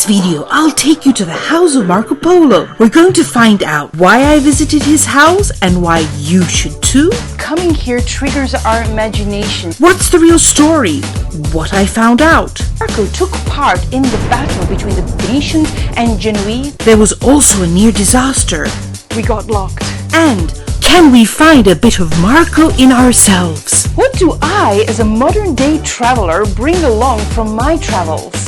video, I'll take you to the house of Marco Polo. We're going to find out why I visited his house and why you should too. Coming here triggers our imagination. What's the real story? What I found out. Marco took part in the battle between the Venetians and Genoese. There was also a near disaster. We got locked. And can we find a bit of Marco in ourselves? What do I, as a modern-day traveler, bring along from my travels?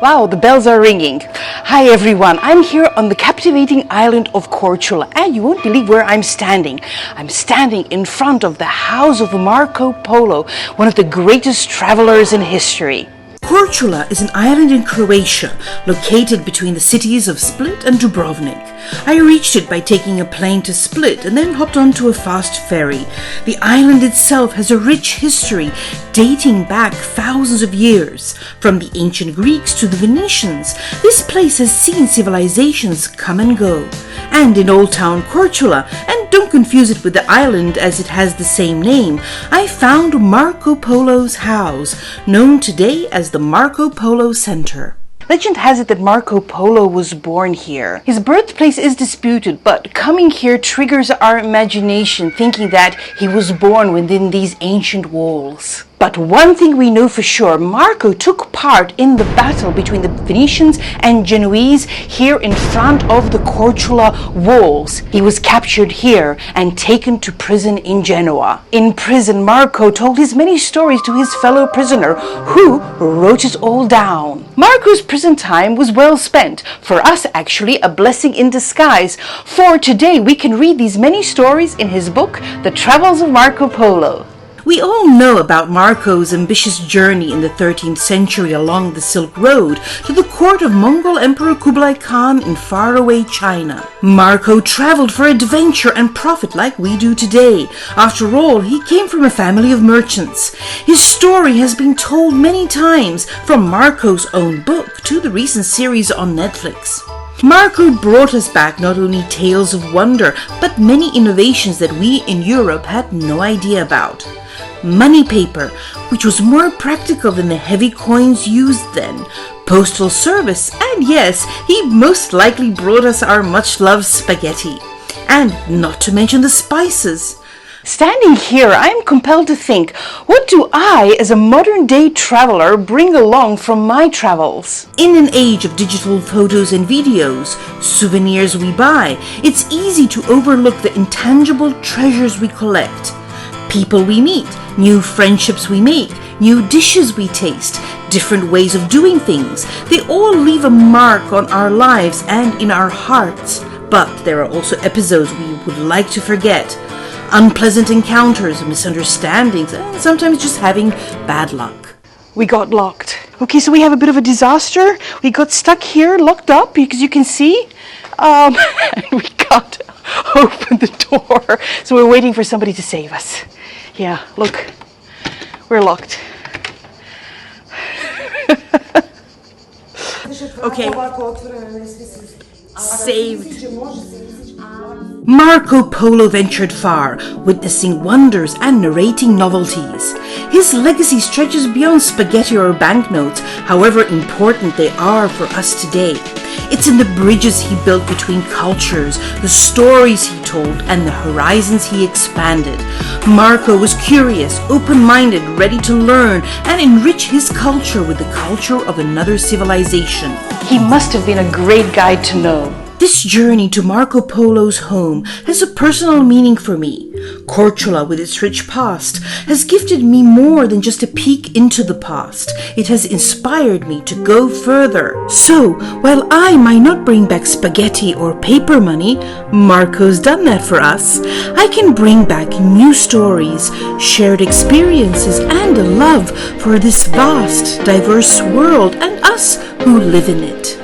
Wow, the bells are ringing. Hi everyone, I'm here on the captivating island of Korcula, and you won't believe where I'm standing. I'm standing in front of the house of Marco Polo, one of the greatest travelers in history. Korcula is an island in Croatia, located between the cities of Split and Dubrovnik. I reached it by taking a plane to Split and then hopped onto a fast ferry. The island itself has a rich history dating back thousands of years. From the ancient Greeks to the Venetians, this place has seen civilizations come and go. And in Old Town Korcula, and don't confuse it with the island as it has the same name, I found Marco Polo's house, known today as the Marco Polo Center. Legend has it that Marco Polo was born here. His birthplace is disputed, but coming here triggers our imagination, thinking that he was born within these ancient walls. But one thing we know for sure, Marco took part in the battle between the Venetians and Genoese here in front of the Korcula walls. He was captured here and taken to prison in Genoa. In prison, Marco told his many stories to his fellow prisoner, who wrote it all down. Marco's prison time was well spent. For us, actually, a blessing in disguise. For today, we can read these many stories in his book, The Travels of Marco Polo. We all know about Marco's ambitious journey in the 13th century along the Silk Road to the court of Mongol Emperor Kublai Khan in faraway China. Marco traveled for adventure and profit like we do today. After all, he came from a family of merchants. His story has been told many times, from Marco's own book to the recent series on Netflix. Marco brought us back not only tales of wonder, but many innovations that we in Europe had no idea about. Money paper, which was more practical than the heavy coins used then, postal service, and yes, he most likely brought us our much-loved spaghetti. And not to mention the spices. Standing here, I am compelled to think, what do I, as a modern-day traveler, bring along from my travels? In an age of digital photos and videos, souvenirs we buy, it's easy to overlook the intangible treasures we collect. People we meet, new friendships we make, new dishes we taste, different ways of doing things. They all leave a mark on our lives and in our hearts. But there are also episodes we would like to forget. Unpleasant encounters, misunderstandings, and sometimes just having bad luck. We got locked. Okay, so we have a bit of a disaster. We got stuck here, locked up, because you can see. And we can't open the door. So we're waiting for somebody to save us. Yeah, look, we're locked. Okay, saved. Marco Polo ventured far, witnessing wonders and narrating novelties. His legacy stretches beyond spaghetti or banknotes, however important they are for us today. It's in the bridges he built between cultures, the stories he told, and the horizons he expanded. Marco was curious, open-minded, ready to learn and enrich his culture with the culture of another civilization. He must have been a great guide to know. This journey to Marco Polo's home has a personal meaning for me. Korcula, with its rich past, has gifted me more than just a peek into the past. It has inspired me to go further. So, while I might not bring back spaghetti or paper money, Marco's done that for us. I can bring back new stories, shared experiences, and a love for this vast, diverse world and us who live in it.